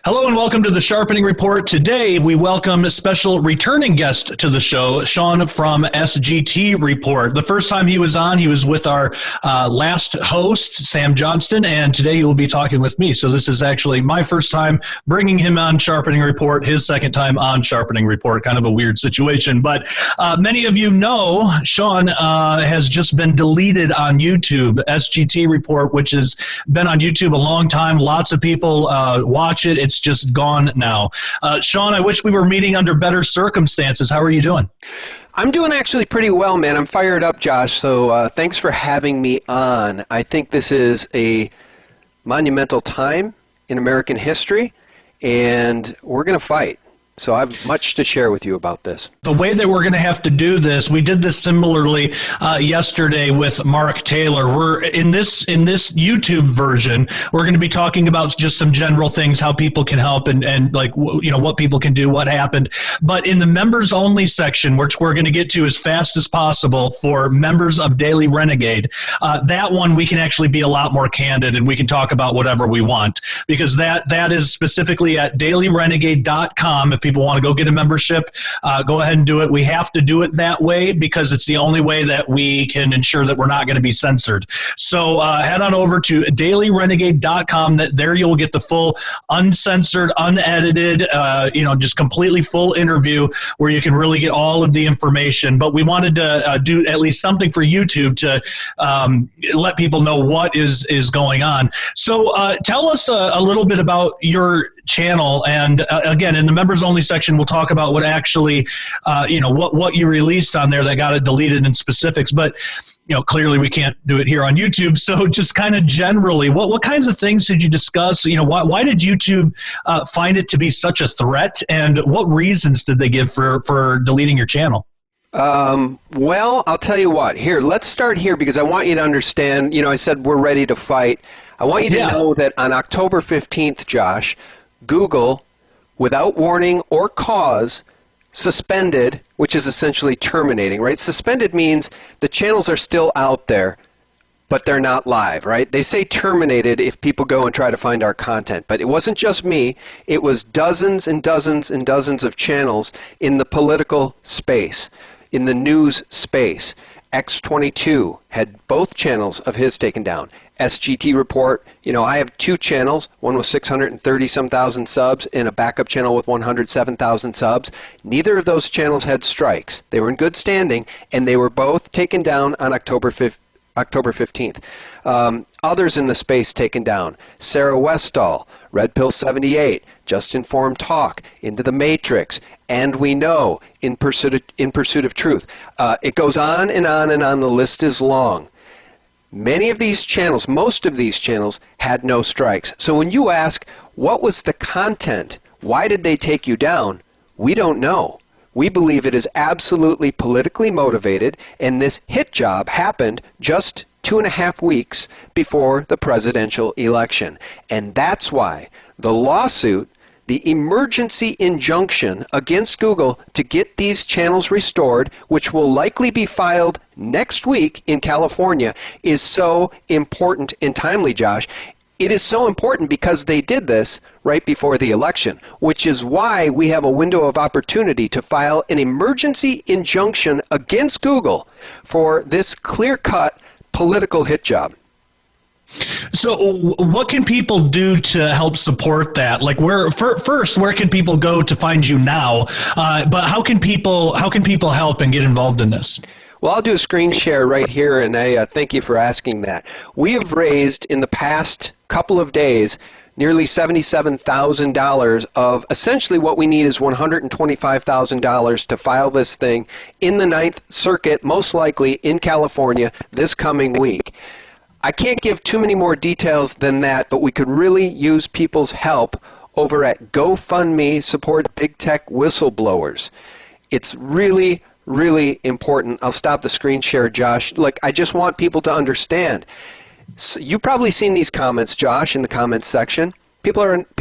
Hello and welcome to the Sharpening Report. Today we welcome a special returning guest to the show, Sean from SGTRep0rt. The first time he was on, he was with our last host, Sam Johnston, and today he will be talking with me. So this is actually my first time bringing him on Sharpening Report, his second time on Sharpening Report. Kind of a weird situation, but many of you know Sean has just been deleted on YouTube. SGTRep0rt, which has been on YouTube a long time. Lots of people watch it. It's just gone now. Sean, I wish we were meeting under better circumstances. How are you doing? I'm doing actually pretty well, man. I'm fired up, Josh, so thanks for having me on. I think this is a monumental time in American history, and we're going to fight. So I have much to share with you about this. The way that we're going to have to do this, we did this similarly yesterday with Mark Taylor. We're in this YouTube version, we're going to be talking about just some general things, how people can help and like, you know, what people can do, what happened. But in the members only section, which we're going to get to as fast as possible for members of Daily Renegade, that one we can actually be a lot more candid and we can talk about whatever we want, because that is specifically at dailyrenegade.com. If people want to go get a membership, go ahead and do it. We have to do it that way because it's the only way that we can ensure that we're not going to be censored. So head on over to dailyrenegade.com. There you'll get the full uncensored, unedited, just completely full interview where you can really get all of the information. But we wanted to do at least something for YouTube to let people know what is going on. So tell us a little bit about your channel. And again, in the members only section, we'll talk about what actually, what you released on there that got it deleted in specifics. But, clearly we can't do it here on YouTube. So just kind of generally, what kinds of things did you discuss? Why did YouTube find it to be such a threat? And what reasons did they give for deleting your channel? Well, I'll tell you what. Here, let's start here because I want you to understand, I said we're ready to fight. I want you to know that on October 15th, Josh, Google, without warning or cause, suspended, which is essentially terminating, right? Suspended means the channels are still out there, but they're not live, right? They say terminated if people go and try to find our content. But it wasn't just me. It was dozens and dozens and dozens of channels in the political space, in the news space. X22 had both channels of his taken down. SGTRep0rt, I have two channels, one with 630-some thousand subs and a backup channel with 107,000 subs. Neither of those channels had strikes. They were in good standing, and they were both taken down on October 15th. Others in the space taken down. Sarah Westall, Red Pill 78, Just Informed Talk, Into the Matrix, and We Know, In Pursuit of Truth. It goes on and on and on. The list is long. Many of these channels, most of these channels, had no strikes. So when you ask, what was the content? Why did they take you down? We don't know. We believe it is absolutely politically motivated, and this hit job happened just 2.5 weeks before the presidential election. And that's why the lawsuit, the emergency injunction against Google to get these channels restored, which will likely be filed next week in California, is so important and timely, Josh. It is so important because they did this right before the election, which is why we have a window of opportunity to file an emergency injunction against Google for this clear-cut political hit job. So what can people do to help support that? Like, where can people go to find you now? But how can people help and get involved in this? Well, I'll do a screen share right here, and I thank you for asking that. We have raised in the past couple of days nearly $77,000 of essentially what we need is $125,000 to file this thing in the 9th Circuit, most likely in California this coming week. I can't give too many more details than that, but we could really use people's help over at GoFundMe Support Big Tech Whistleblowers. It's really, really important. I'll stop the screen share, Josh. I just want people to understand. So you've probably seen these comments, Josh, in the comments section. People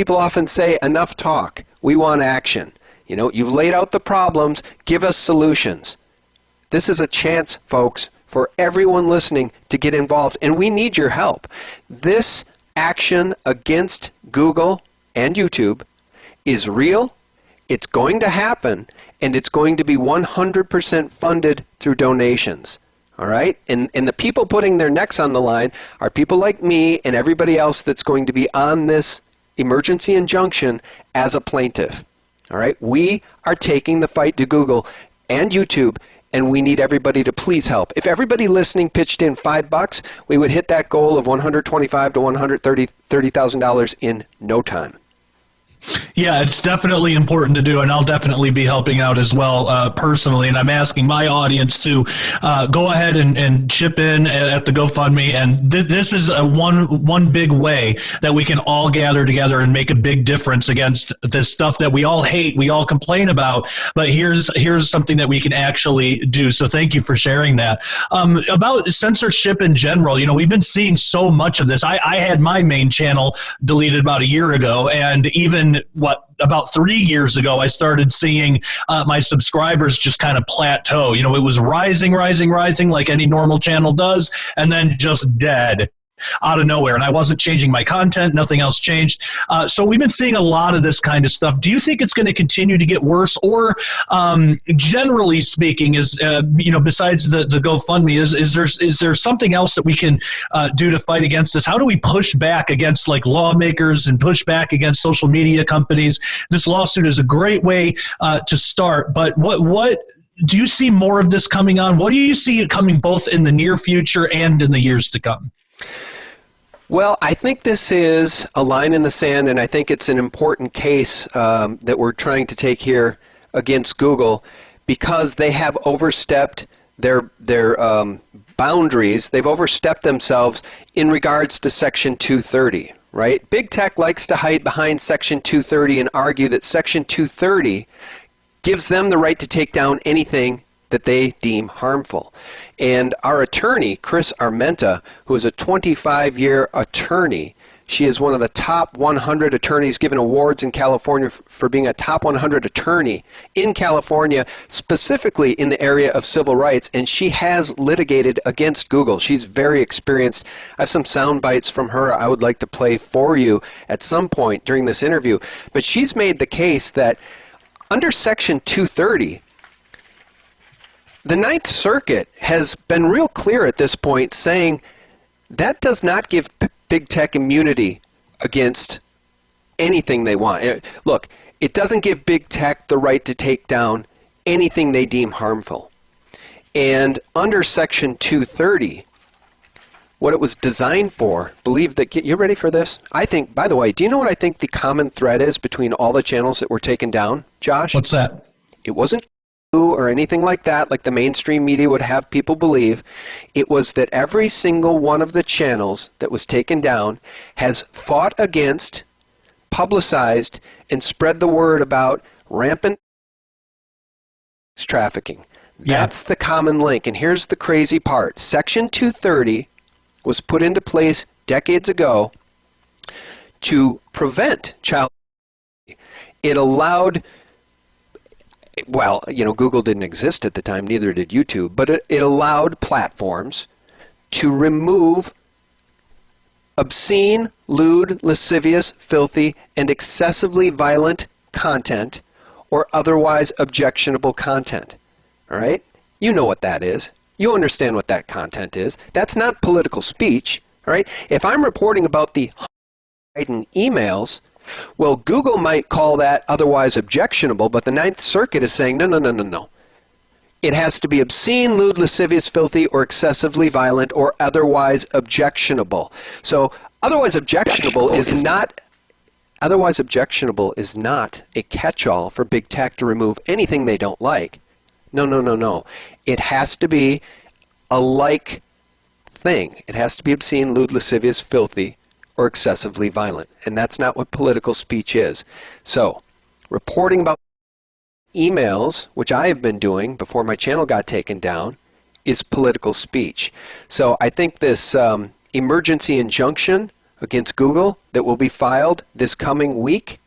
often say, enough talk. We want action. You've laid out the problems. Give us solutions. This is a chance, folks, for everyone listening to get involved, and we need your help. This action against Google and YouTube is real, it's going to happen, and it's going to be 100% funded through donations. All right? And the people putting their necks on the line are people like me and everybody else that's going to be on this emergency injunction as a plaintiff. All right? We are taking the fight to Google and YouTube, and we need everybody to please help. If everybody listening pitched in $5, we would hit that goal of $125,000 to $130,000 in no time. Yeah, it's definitely important to do, and I'll definitely be helping out as well personally. And I'm asking my audience to go ahead and chip in at the GoFundMe. And this is one big way that we can all gather together and make a big difference against this stuff that we all hate, we all complain about. But here's something that we can actually do. So thank you for sharing that. About censorship in general, we've been seeing so much of this. I had my main channel deleted about a year ago, and even about 3 years ago, I started seeing my subscribers just kind of plateau. It was rising like any normal channel does, and then just dead out of nowhere. And I wasn't changing my content. Nothing else changed. So we've been seeing a lot of this kind of stuff. Do you think it's going to continue to get worse? Or generally speaking, besides the GoFundMe, is there something else that we can do to fight against this? How do we push back against lawmakers and push back against social media companies? This lawsuit is a great way to start. But what do you see more of this coming on? What do you see coming both in the near future and in the years to come? Well, I think this is a line in the sand, and I think it's an important case that we're trying to take here against Google, because they have overstepped their boundaries. They've overstepped themselves in regards to Section 230, right? Big Tech likes to hide behind Section 230 and argue that Section 230 gives them the right to take down anything that they deem harmful. And our attorney, Chris Armenta, who is a 25-year attorney, she is one of the top 100 attorneys given awards in California for being a top 100 attorney in California, specifically in the area of civil rights, and she has litigated against Google. She's very experienced. I have some sound bites from her I would like to play for you at some point during this interview. But she's made the case that under Section 230, the Ninth Circuit has been real clear at this point, saying that does not give Big Tech immunity against anything they want. Look, it doesn't give Big Tech the right to take down anything they deem harmful. And under Section 230, what it was designed for, believe that, you ready for this? I think, by the way, do you know what I think the common thread is between all the channels that were taken down, Josh? What's that? It wasn't or anything like that, like the mainstream media would have people believe. It was that every single one of the channels that was taken down has fought against, publicized, and spread the word about rampant trafficking. That's the common link. And here's the crazy part. Section 230 was put into place decades ago to prevent child. It allowed, well, Google didn't exist at the time, neither did YouTube, but it allowed platforms to remove obscene, lewd, lascivious, filthy, and excessively violent content or otherwise objectionable content. All right? You know what that is. You understand what that content is. That's not political speech. All right? If I'm reporting about the Biden emails, well, Google might call that otherwise objectionable, but the Ninth Circuit is saying, no. It has to be obscene, lewd, lascivious, filthy, or excessively violent, or otherwise objectionable. So, otherwise objectionable is not a catch-all for Big Tech to remove anything they don't like. No. It has to be a like thing. It has to be obscene, lewd, lascivious, filthy, or excessively violent. And that's not what political speech is. So, reporting about emails, which I have been doing before my channel got taken down, is political speech. So I think this emergency injunction against Google that will be filed this coming week,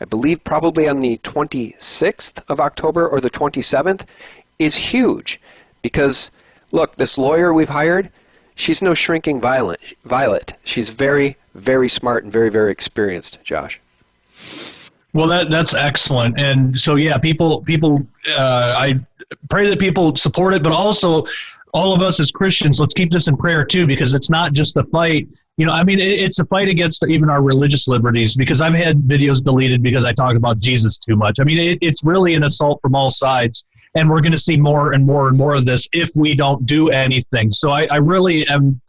I believe probably on the 26th of October or the 27th, is huge. Because, look, this lawyer we've hired, she's no shrinking violet. She's very, very smart and very, very experienced, Josh. Well, that's excellent. And so, yeah, I pray that people support it, but also all of us as Christians, let's keep this in prayer too, because it's not just a fight. I mean, it's a fight against even our religious liberties, because I've had videos deleted because I talk about Jesus too much. I mean, it's really an assault from all sides. And we're going to see more and more and more of this if we don't do anything. So I really am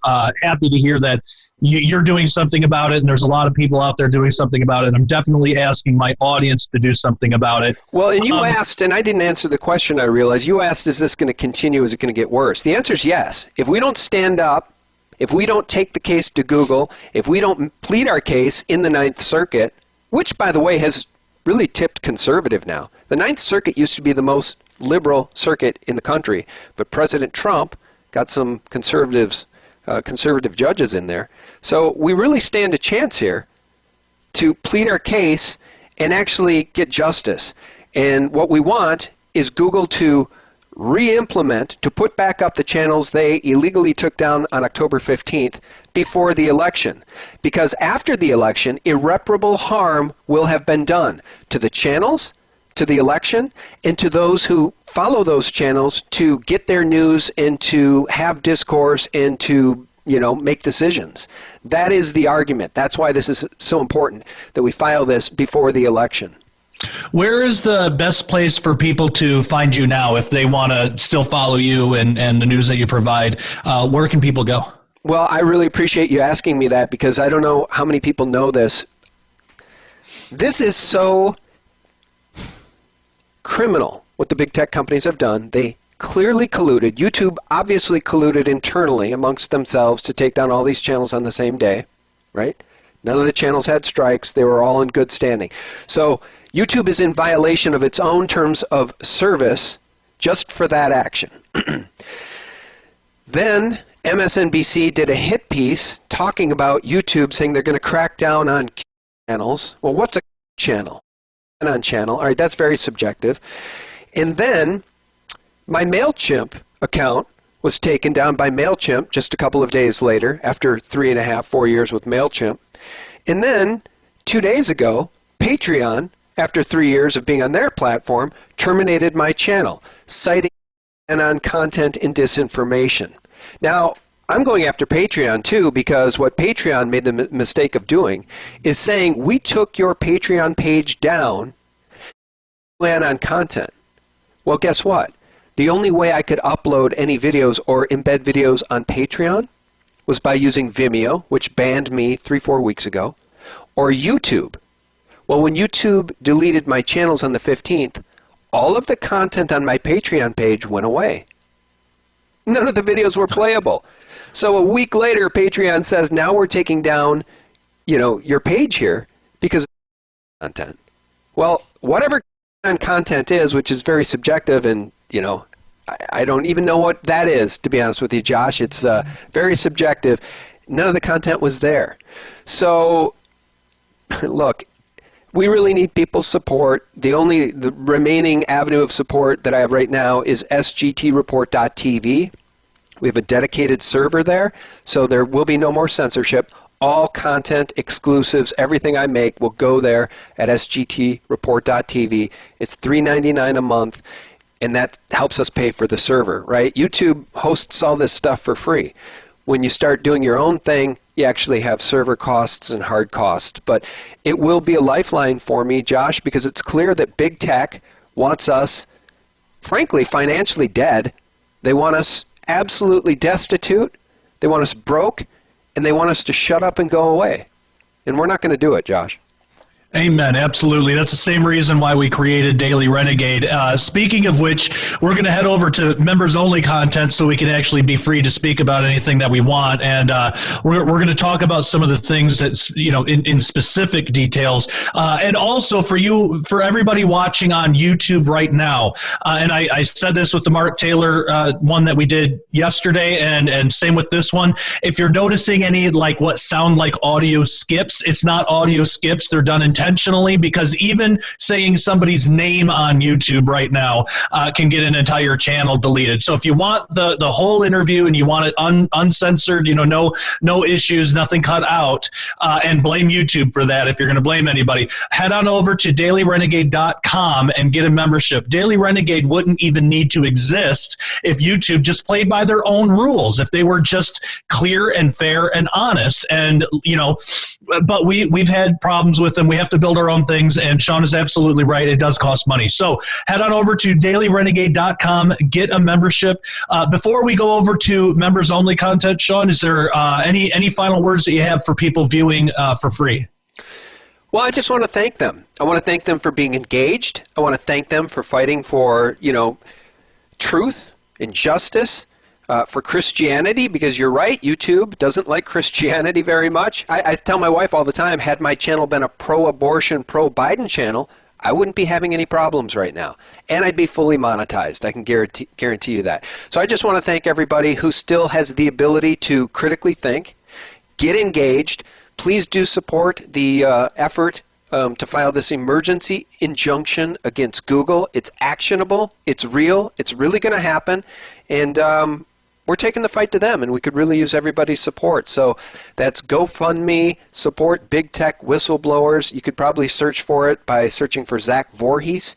happy to hear that you're doing something about it, and there's a lot of people out there doing something about it. I'm definitely asking my audience to do something about it. Well, and you asked, and I didn't answer the question, I realize. You asked, is this going to continue? Is it going to get worse? The answer is yes. If we don't stand up, if we don't take the case to Google, if we don't plead our case in the Ninth Circuit, which, by the way, has really tipped conservative now. The Ninth Circuit used to be the most liberal circuit in the country, but President Trump got some conservative judges in there. So we really stand a chance here to plead our case and actually get justice. And what we want is Google to re-implement, to put back up the channels they illegally took down on October 15th before the election. Because after the election, irreparable harm will have been done to the channels, to the election, and to those who follow those channels to get their news and to have discourse and to, make decisions. That is the argument. That's why this is so important, that we file this before the election. Where is the best place for people to find you now if they want to still follow you and the news that you provide? Where can people go? Well, I really appreciate you asking me that, because I don't know how many people know this. This is so criminal what the big tech companies have done. They clearly colluded. YouTube obviously colluded internally amongst themselves to take down all these channels on the same day, right? None of the channels had strikes. They were all in good standing. So YouTube is in violation of its own terms of service just for that action. Then MSNBC did a hit piece talking about YouTube, saying they're going to crack down on channels. Well, what's a channel? On channel. All right, that's very subjective. And then my MailChimp account was taken down by MailChimp just a couple of days later, after 3.5-4 years with MailChimp. And then 2 days ago, Patreon, after 3 years of being on their platform, terminated my channel, citing on content and disinformation. Now, I'm going after Patreon too, because what Patreon made the mistake of doing is saying, we took your Patreon page down on content. Well, guess what? The only way I could upload any videos or embed videos on Patreon was by using Vimeo, which banned me 3-4 weeks ago, or YouTube. Well, when YouTube deleted my channels on the 15th, all of the content on my Patreon page went away. None of the videos were playable. So a week later, Patreon says, now we're taking down, your page here because of content. Well, whatever content is, which is very subjective, and, I don't even know what that is, to be honest with you, Josh. It's very subjective. None of the content was there. So, look, we really need people's support. The remaining avenue of support that I have right now is SGTRep0rt.tv. We have a dedicated server there, so there will be no more censorship. All content, exclusives, everything I make will go there at SGTRep0rt.tv. It's $3.99 a month, and that helps us pay for the server, right? YouTube hosts all this stuff for free. When you start doing your own thing, you actually have server costs and hard costs. But it will be a lifeline for me, Josh, because it's clear that big tech wants us, frankly, financially dead. They want us absolutely destitute. They want us broke. And they want us to shut up and go away. And we're not going to do it, Josh. Amen. Absolutely. That's the same reason why we created Daily Renegade. Speaking of which, we're going to head over to members-only content so we can actually be free to speak about anything that we want. And we're going to talk about some of the things that's, in specific details. And also for everybody watching on YouTube right now, and I said this with the Mark Taylor one that we did yesterday, and same with this one. If you're noticing any what sound like audio skips, it's not audio skips. They're done intentionally. intentionally, because even saying somebody's name on YouTube right now can get an entire channel deleted. So if you want the whole interview and you want it uncensored, no issues, nothing cut out, and blame YouTube for that if you're going to blame anybody, head on over to dailyrenegade.com and get a membership. Daily Renegade wouldn't even need to exist if YouTube just played by their own rules, if they were just clear and fair and honest. And, but we've had problems with them. We have to build our own things, and Sean is absolutely right. It does cost money. So head on over to dailyrenegade.com, get a membership. Before we go over to members-only content, Sean, is there any final words that you have for people viewing for free? Well, I just want to thank them. I want to thank them for being engaged. I want to thank them for fighting for, truth and justice, for Christianity, because you're right, YouTube doesn't like Christianity very much. I tell my wife all the time, had my channel been a pro-abortion, pro-Biden channel, I wouldn't be having any problems right now. And I'd be fully monetized. I can guarantee you that. So I just want to thank everybody who still has the ability to critically think, get engaged. Please do support the effort to file this emergency injunction against Google. It's actionable. It's real. It's really going to happen. And we're taking the fight to them, and we could really use everybody's support. So that's GoFundMe, support big tech whistleblowers. You could probably search for it by searching for Zach Voorhees.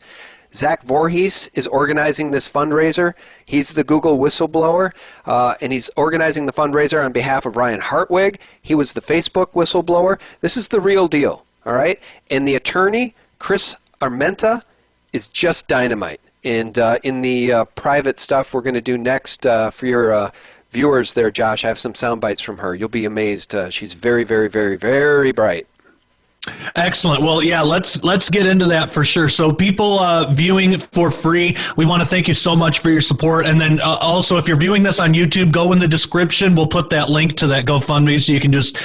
Zach Voorhees is organizing this fundraiser. He's the Google whistleblower, and he's organizing the fundraiser on behalf of Ryan Hartwig. He was the Facebook whistleblower. This is the real deal, all right? And the attorney, Chris Armenta, is just dynamite. And in the private stuff we're going to do next for your viewers there, Josh, I have some sound bites from her. You'll be amazed. She's very, very, very, very bright. Excellent. Well, yeah, let's get into that for sure. So people viewing for free, we want to thank you so much for your support. And then also, if you're viewing this on YouTube, go in the description. We'll put that link to that GoFundMe, so you can just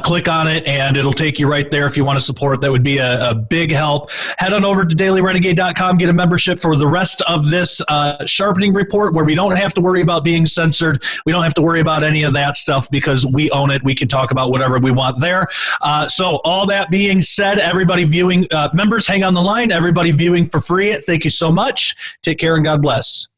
click on it, and it'll take you right there if you want to support. That would be a big help. Head on over to dailyrenegade.com, get a membership for the rest of this sharpening report, where we don't have to worry about being censored. We don't have to worry about any of that stuff, because we own it. We can talk about whatever we want there. So all that being said, everybody viewing, members, hang on the line. Everybody viewing for free, thank you so much. Take care and God bless.